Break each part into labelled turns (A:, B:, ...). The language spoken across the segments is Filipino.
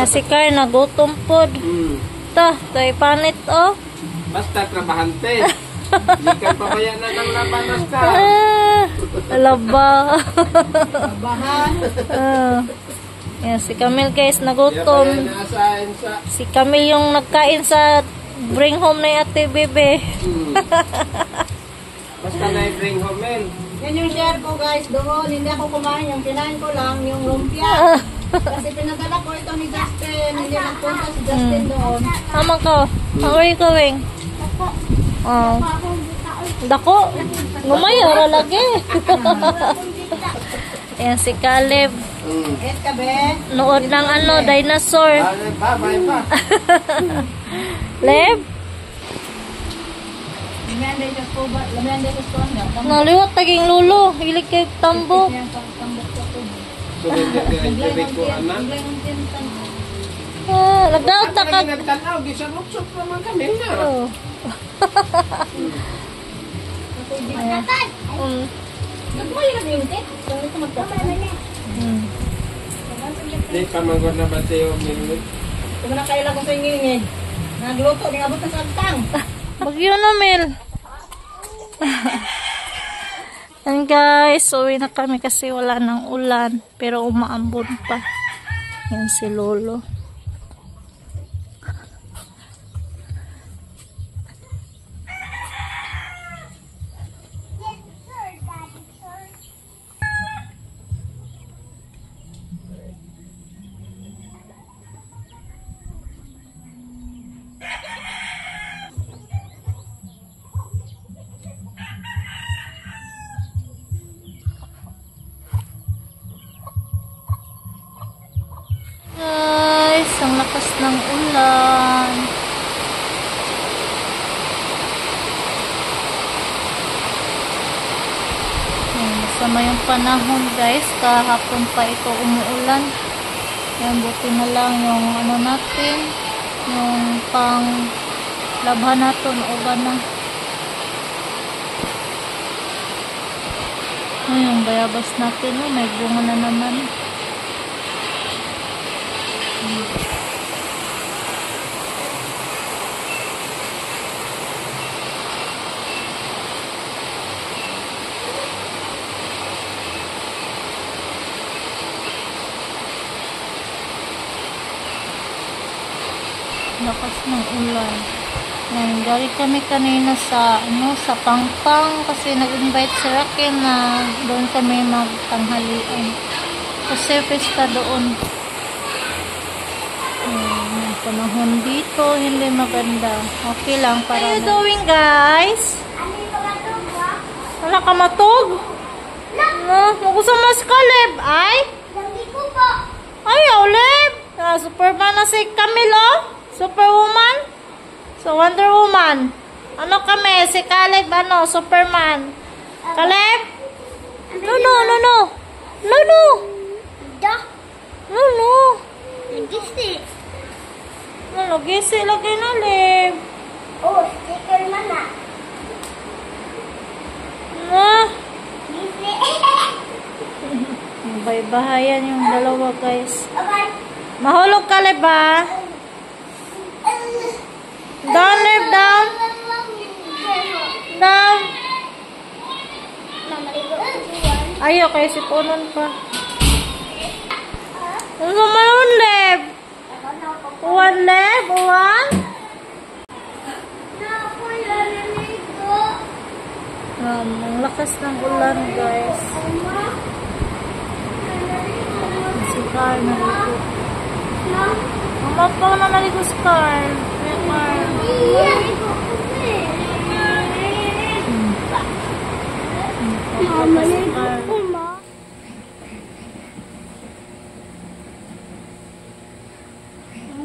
A: Si Carl nagutom pod. Tay panit oh.
B: Basta trabahante. Hindi ka pabaya na ng labanas ka.
A: Laba. Yan, si Camille guys nagutom. Si Camille yung nagkain sa bring home na Ate Bebe.
B: Basta na i-bring home men.
C: Yan yung share ko guys doon. Hindi ako kumain. Yung kinain ko lang yung lumpia. Kasi pinadala ko ito ni Justin. Hindi nagpunta si Justin doon.
A: Tama ko. How are you going? Oh. Dako. Gumayara lagi. Ayan si Caleb. Nood ng dinosaur. Leb? Naliwat taging lulo. Hilig kay tambo. Nagdaot na ka.
B: Nagtanaw, gisarok-sok naman kami na. Di pa magod na ba tayo minulit?
C: Kung nakailan ko sa ingin, nagluto, di abot na sa tang.
A: Bagyo na, Mel. And guys, uwi na kami kasi wala nang ulan. Pero umaambon pa. Yan si Lolo. Guys, ang lakas ng ulan. Masama yung panahon guys. Kahapon pa ito umuulan. Yan, buti na lang yung natin. Yung pang labhan natin. Uban na. Yung bayabas natin. May bunga na naman. Lakas ng ulan. Yan, galing kami kanina sa sa Pangpang kasi nag-invite si Raquel na doon kami magtanghalian. Kasi pesta doon. Yung panahon dito hindi maganda. Okay lang para. What are you doing, guys? Wala ka matog? Magusama si Caleb. Ay? Ayaw, Leb. Superman na si Camilo. Superwoman? So, Wonder Woman. Ano kami? Si Caleb, Superman. Caleb? No. Gisi lagi na, Leb.
D: Oh, sticker mana?
A: Bay-bahayan yung dalawa, guys. Mahulog ka, Leb, ba? Down, Leb, down. Down. Ayaw, kayo si Punon pa. Ano naman, Leb? One, Leb? One? Ang lakas ng ulan, guys. Si Carl naligo. Mama pa na naligo si Carl.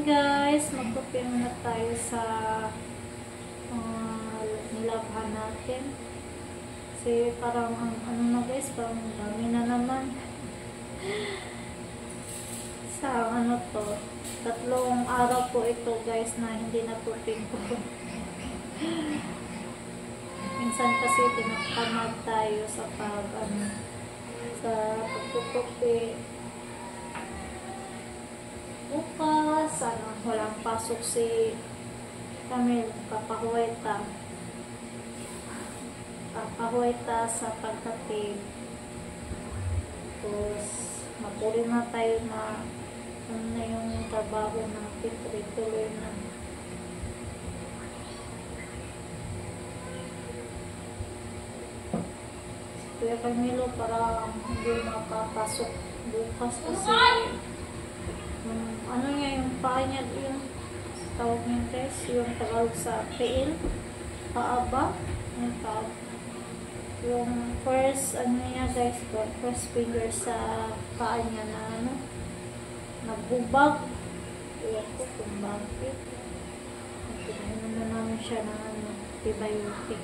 A: Guys, magpapil na tayo sa nilabhan natin. Kasi parang na guys, parang dami na naman. Sa to, 3 araw po ito guys na hindi natupin ko. Minsan kasi tinakamag tayo sa sa pagtutupi. bukas, walang pasok si Camille, papahuweta sa pagkatid. Tapos, mapuli na tayo na yung trabaho natin, tuloy na. Kuya Camilo, para hindi makapasok bukas kasi ano niya, yung paa niya, yung tawag niya guys, yung Tagalog sa PL, paaba, yung paaba. Yung first, ano niya guys, first finger sa paa niya na nagbubag. Iyan ko kung bakit. Pinainom na namin siya ng antibiotic.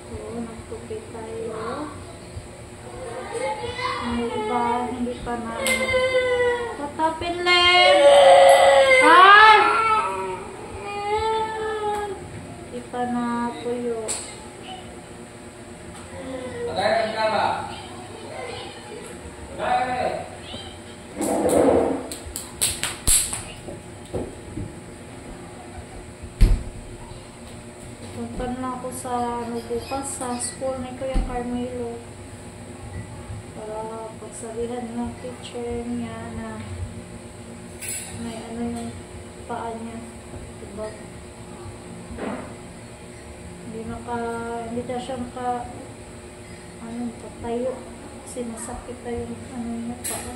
A: So, nagtupi tayo. Yung iba, hindi pa na patapin Len! Ah! Hindi pa na tuyo.
B: Tagay ka ba? Tagay!
A: Punta na ako sa bukas sa school ni Kuya Carmelo para pagsabihan ng teacher niya na may ano yung paa niya, diba? Hindi na siya patayo kasi masakit na yung ano niya paa.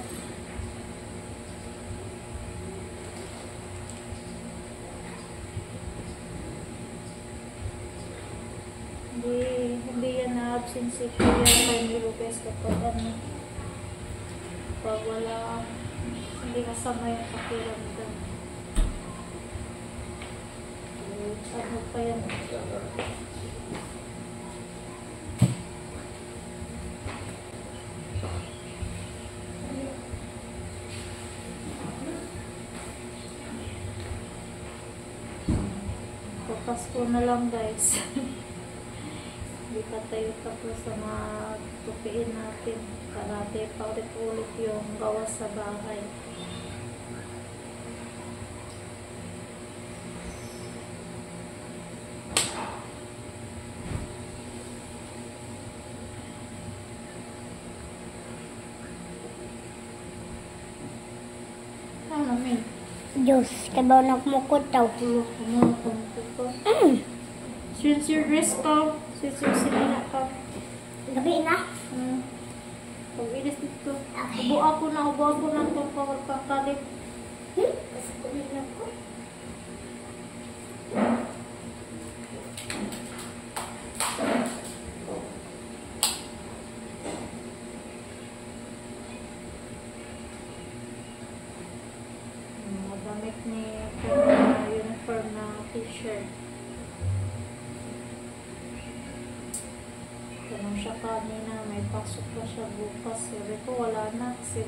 A: Hindi yan na-absent si Kuya Carmelo guys kapag wala, hindi kasama yung pakiramdam. Ano pa yan? Papasko na lang guys. Hindi pa tayo tapos sa mga tupiin natin. Karate pa ulit yung gawa sa bahay. Ano, Min?
D: Diyos, kabaw na kumukot daw.
A: Since your dress ko, since your sinina ka.
D: Gabi na.
A: Pag-ilis dito. Ubo ako na itong pagkakalip.
D: Kulit na ko.
A: Damit ni uniform na t-shirt. Tanong siya kanina, may pasok pa siya bukas. Sabi ko, wala na kasi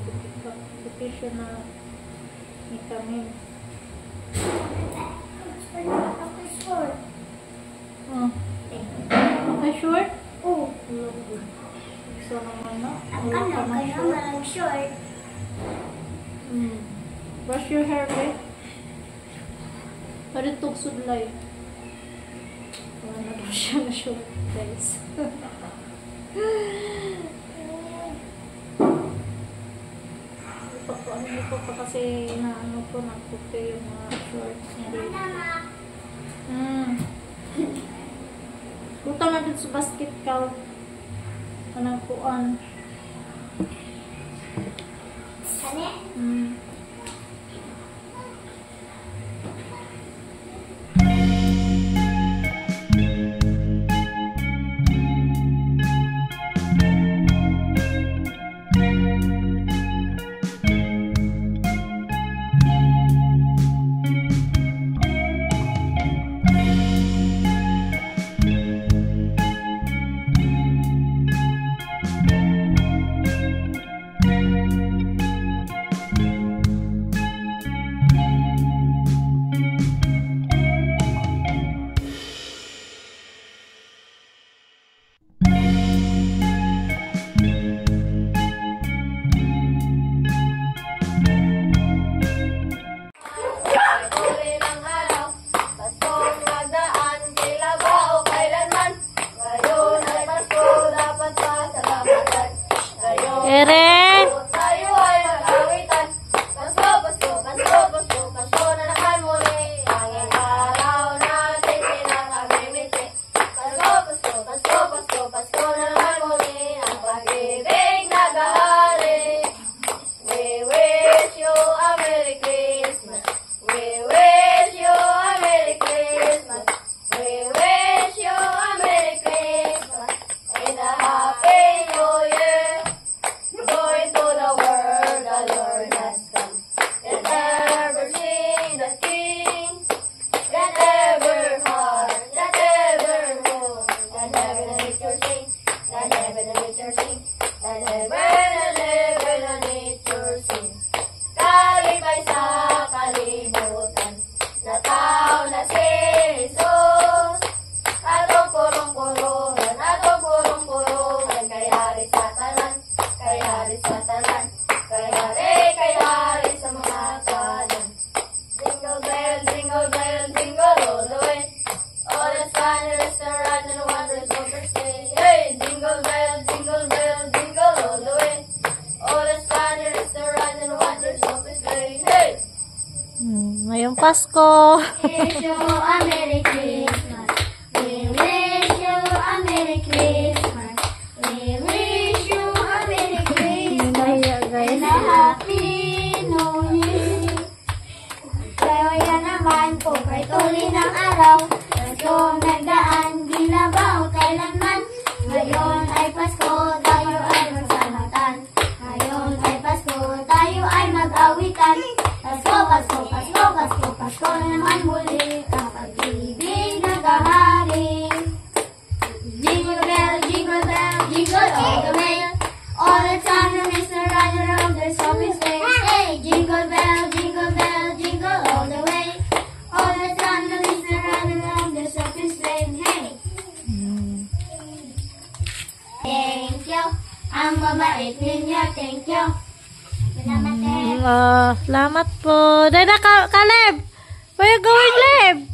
A: vacation na ni Camille.
D: Ako short.
A: Okay, short?
D: Oo.
A: So naman na.
D: Ang
A: Wala ka
D: ano,
A: ng
D: kaya
A: short.
D: malang short.
A: Brush your hair, babe. Para itong sudlay. Wala na daw siya na short, guys. Hindi ko pa kasi nagputi yung mga shorts niya. Butang na dun sa basket ka. Anong kuan.
D: Kani? si Jesus. Atong purong-purungan, atong purong-purungan, kay hari sa tanan, kay hari sa tanan, kay hari sa mga kanan. Jingle bell, jingle all the way. All the fun is the ride and the wonders of her stay. Hey, jingle bell, jingle all the way. All the fun is the ride and the wonders of her stay. Hey!
A: Ngayong Pasko.
D: Wish you a Merry Christmas. We wish you a Merry Christmas. We wish you a Merry Christmas.
A: Nahiya, guys.
D: And a Happy New Year. Kaya naman po kay tuloy ng araw. Tatlong nagdaan, di na ba kailanman? Ngayon ay Pasko, tayo ay magsalatan. Ngayon ay Pasko, tayo ay mag-awitan. Pasko, Pasko, Pasko, Pasko, Pasko na naman muli. Ang pag-ibig nagahari. Jingle bell, jingle all the way. All the time the Mr. Ride around the shopping space. Hey, jingle bell, jingle all the way. All the time the Mr. Ride around the shopping space. Hey, thank you. Ang mabait ninyo, thank you. Salamat,
A: Salamat po. Dada, Caleb! Where you going, Leb?